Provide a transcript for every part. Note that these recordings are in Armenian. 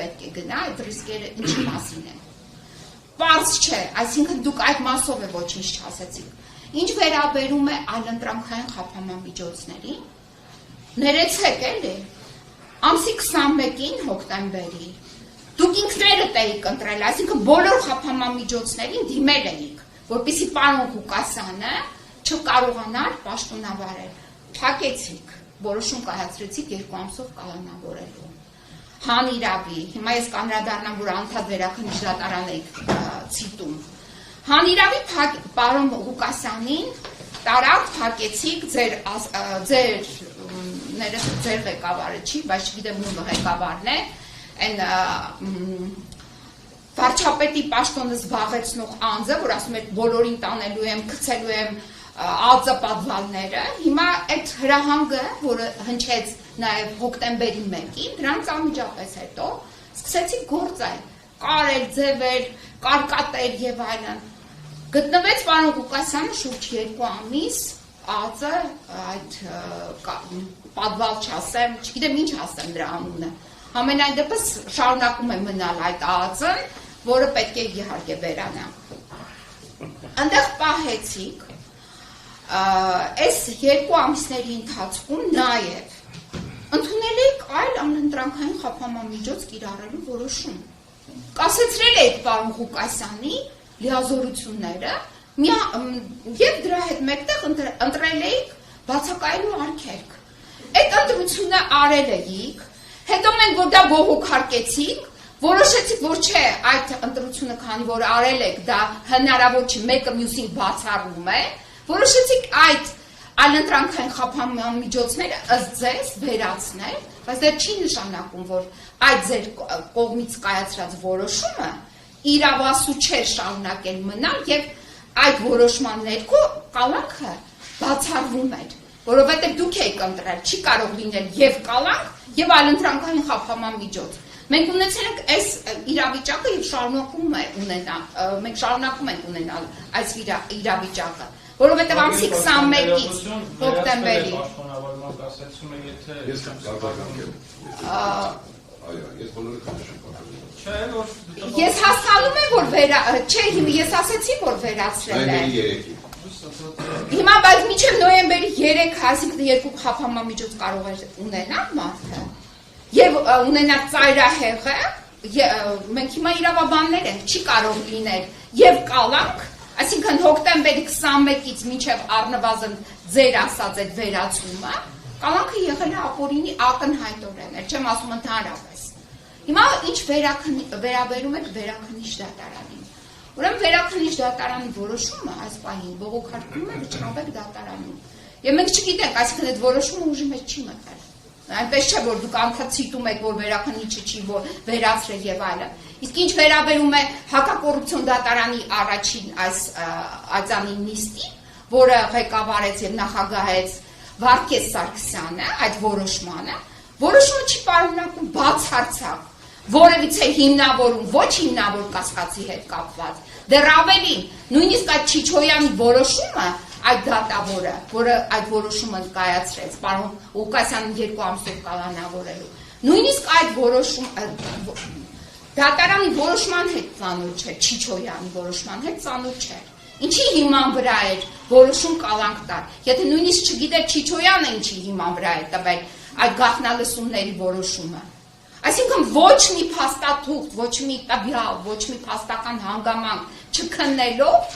պետք է գնա, այդ ռիսկերը ինչի մասին են։ Պարզ չէ, այսինքն դուք այդ մասով է ոչինչ չասեցիք։ Ինչ վերաբերում է այլընտրանքային խափանամիջոցներին, ներեցեք էլի, ամսի 21-ին հոկտեմբերի, դուք ինքներդ էիք ընտրել, այսինքն բոլոր խափանամիջոցներին դիմել էիք, որպեսզի պարոն Ղուկասյանը չկարողանար պաշտոնավարել, փակեցիք, որոշում կայացրեցիք 2 ամսով կալանավորելու։ Հանիրավի, հիմա ես կանրադառնամ, որ անդադ վերաքննիչ դատարան եք ցիտում։ Հանիրավի պարոն Ղուկասյանին տարավ փակեցիք ձեր ղեկավարը չի, բայց չգիտեմ ում ղեկավարն է, այն վարչապետի պաշտոնը զբաղեցնող անձը, որ ասում է բոլորին տանելու եմ, գցելու եմ ԱԾ պատվալները, հիմա այդ հրահանգը, որը հնչեց նաև հոկտեմբերի 1-ին, դրանից անմիջապես հետո սկսեցիք գործել, կարել, ձևել, կարկատել եւ այլն։ Գտնվեց պարոն Ղուկասյանը շուրջ 2 ամիս ԱԾ այդ պատվալ չասեմ, չգիտեմ ինչ ասեմ դրա անունը։ Ամենայն դեպս շարունակում է մնալ այդ ԱԾ-ն, որը պետք է իհարկե վերանա։ Այնտեղ պահեցիք այս 2 ամիսների ընթացքում նաև ընդունել եք այլ անընտրանքային խափանամիջոց կիրառելու որոշում։ Կասեցրել եք պարոն Ղուկասյանի լիազորությունները եւ դրա հետ մեկտեղ ընտրել եք բացակայելու արգելք։ Այդ ընտրությունը արել էիք, հետո մենք որ դա բողոքարկեցինք, որոշեցիք, որ չէ, այդ ընտրությունը քանի որ արել եք, դա հնարավոր չի, մեկը մյուսին բացառում է, որոշեցիք այդ այլընտրանքային խափանամիջոցները ըստ ձեզ վերացնել, բայց դա չի նշանակում, որ այդ ձեր կողմից կայացրած որոշումը իրավասու չէր շարունակել մնալ եւ այդ որոշման ներքո կալանքը բացառվում էր, որովհետեւ դուք եք ընտրել, չի կարող լինել եւ կալանք եւ այլընտրանքային խափանամիջոց։ Մենք ունեցել ենք այս իրավիճակը եւ շարունակում ենք ունենալ այս իրավիճակը, որովհետեւ ամսի 21-ից հոկտեմբերի Ես հասկանում եմ, որ ես ասեցի, որ վերացրել է։ Հիմա բայց մինչև նոյեմբերի 3, այսինքն 2 խափանամիջոց կարող է ունենալ մարդը եւ ունենալ ծայրահեղը, մենք հիմա իրավաբաններ ենք, չի կարող լինել եւ կալանք, այսինքն հոկտեմբերի 21-ից մինչև առնվազն ձեր ասած այդ վերացումը, կալանքը եղել է ապօրինի ակնհայտորեն, չեմ ասում ընդհանրապես։ Հիմա ինչ վերաբերում եք վերաքննիչ դատարանին։ Ուրեմն վերաքննիչ դատարանի որոշումը այս պահին բողոքարկվում է վճռաբեկ դատարանում։ Եվ մենք չգիտենք, այսինքն այդ որոշումը ուժի մեջ չի մտել։ Այնպես չէ, որ դուք անդադ ցիտում եք, որ վերաքննիչը չի վերացրել եւ այլն։ Իսկ ինչ վերաբերում է հակակոռուպցիոն դատարանի առաջին այս ածանին նիստին, որը ղեկավարեց եւ նախագահեց Վարդգես Սարգսյանը, այդ որոշումը չի պարունակում բացարձակ որևիցե հիմնավորում, ոչ հիմնավոր կասկածի հետ կապված։ Դեռ ավելին, նույնիսկ այդ Չիչոյանի որոշումը, այդ դատավորը, որը այդ որոշումը կայացրեց, պարոն Ղուկասյանին 2 ամսով կալանավորելու, նույնիսկ այդ դատարանի որոշման հետ ծանոթ չէ, Չիչոյանի որոշման հետ ծանոթ չէ։ Ինչի հիման վրա էր որոշում կալանք տալ։ Եթե նույնիսկ չգիտեր Չիչոյանը ինչի հիման վրա է տվել այդ գաղտնալսումների որոշումը։ Այսինքն ոչ մի փաստաթուղթ, ոչ մի տվյալ, ոչ մի փաստական հանգամանք չքննելով,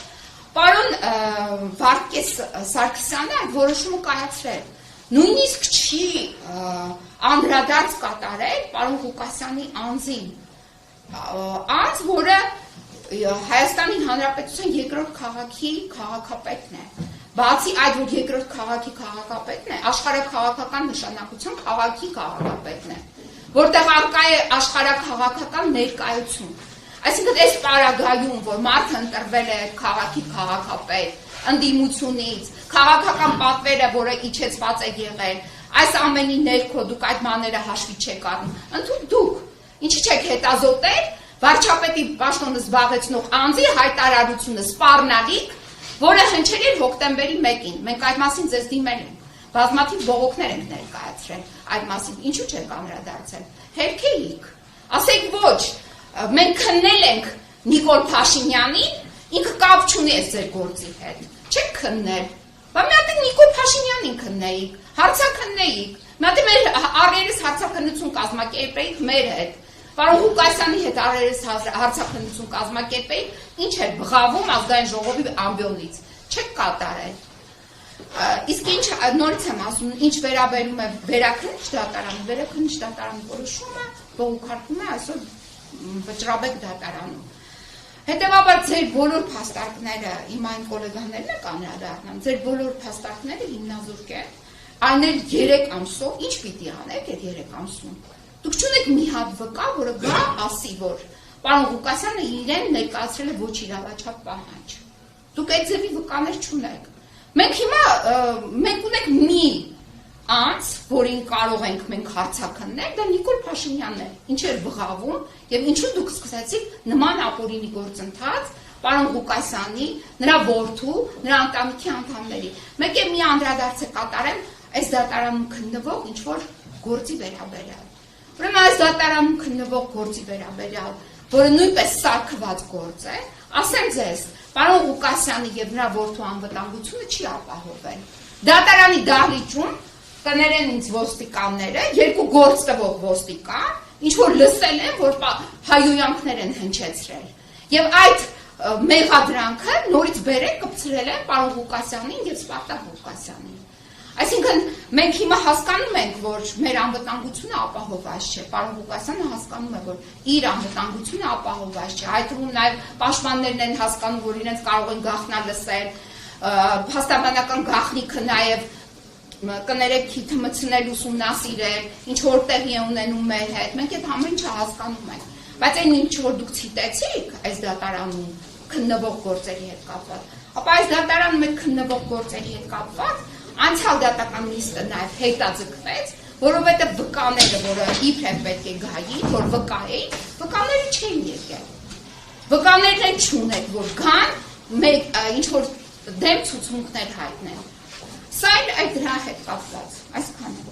պարոն Վարդգես Սարգսյանը այդ որոշումը կայացրել։ Նույնիսկ չի անդրադարձ կատարել պարոն Ղուկասյանի անձին, անձ, որը Հայաստանի Հանրապետության երկրորդ քաղաքի քաղաքապետն է։ Բացի այդ, որ երկրորդ քաղաքի քաղաքապետն է, աշխարհաքաղաքական նշանակության քաղաքի քաղաքապետն է, որտեղ արկա է աշխարհաքաղաքական ներկայություն։ Այսինքն այս պարագայում, որ մարդը ընտրվել է քաղաքի քաղաքապետ, ընդդիմությունից, քաղաքական պատվերը, որը իջեցված է եղել, այս ամենի ներքո դուք այդ բաները հաշվի չեք առնում։ Ընդհանուր դուք ինչի՞ չեք հետազոտել վարչապետի պաշտոնը զբաղեցնող անձի հայտարարությունը սպառնալիք, որը հնչել էր հոկտեմբերի 1-ին։ Մենք այդ մասին ձեզ դիմել ենք, բազմաթիվ բողոքներ ենք ներկայացրել այդ մասին, ինչու չեք անդրադարձել։ Հերքեիք, ասեք ոչ, մենք քննել ենք Նիկոլ Փաշինյանին, ինքը կապ չունի այս ձեր գործի հետ, չեք քննել, բա մի հատ Նիկոլ Փաշինյանին քննեիք, հարցաքննեիք, մի հատ մեր առերես հարցաքննություն կազմակերպեիք մեր հետ, պարոն Ղուկասյանի հետ առերես հարցաքննություն կազմակերպեիք, ինչ էր բղավում ազգային ժողովի ամբիոնից, չեք կատարել։ Իսկ ինչ նորից եմ ասում, ինչ վերաբերում է վերաքննիչ դատարանի որոշումը բողոքարկվում է այսօր Վճռաբեկ դատարանում։ Հետևաբար ձեր բոլոր փաստարկները, հիմա այն գոլեգաներն եք անդրադառնում, ձեր բոլոր փաստարկները հիմնազուրկ են, այնել 3 ամսով, ինչ պիտի անեք այդ 3 ամսում։ Դուք չունեք մի հատ վկա, որը գա ասի, որ պարոն Ղուկասյանը իրեն ներկայացրել է ոչ իրավաչափ պահանջ։ Դուք այդ ձևի վկաներ չունեք։ Մենք ունենք մի անձ, որին կարող ենք մենք հարցաքննել, դա Նիկոլ Փաշինյանն է, ինչ էր բղավում եւ ինչու դուք սկսեցիք նման ապօրինի գործընթաց պարոն Ղուկասյանի, նրա որդու, նրա ընտանիքի անդամների։ Մեկ է մի անդրադարձ է կատարեմ այս դատարանում քննվող ինչ որ գործի վերաբերյալ։ Ուրեմն այս դատարանում քննվող գործի վերաբերյալ, որը նույնպես սարքված գործ է, ասեմ ձեզ, պարոն Ղուկասյանի եւ նրա որդու անվտանգությունը չի ապահովել։ Դատարանի դահլիճում կներեն ինձ ոստիկանները, 2 գործ տվող ոստիկան, ինչ որ լսել են, որ հայոյանքներ են հնչեցրել։ Եվ այդ մեղադրանքը նորից բերեն կպցրել են պարոն Ղուկասյանին եւ Սպարտակ Ղուկասյանին։ Այսինքն մենք հիմա հասկանում ենք, որ մեր անվտանգությունը ապահովված չէ։ Պարոն Ղուկասյանը հասկանում է, որ իր անվտանգությունը ապահովված չէ։ Այդ թվում նաև պաշտպաններն են հասկանում, որ իրենց կարող են գաղտնա լսել, փաստաբանական գաղտնիքը նաև կներեք քիթը մտցնել ուսումնասիրել, ինչ որ տեղի է ունենում մեր հետ։ Մենք այդ ամեն ինչը հասկանում ենք։ Բայց այն ինչ որ դուք ցիտեցիք այս դատարանում քննվող գործերի հետ կապված, ապա այս դատարանում մեր քննվող գործերի հետ կապված անցյալ դատական նիստը նաև հետաձգվեց, որովհետև վկաները, որը իբրև պետք է գայի, որ վկայի, վկաները չէին եկել։ Վկաներն են չունեք, որ գան ինչ որ դեմ ցուցմունքներ հայտնեն։ Սա էլ այդ դրա հետ կապված, այսքանը։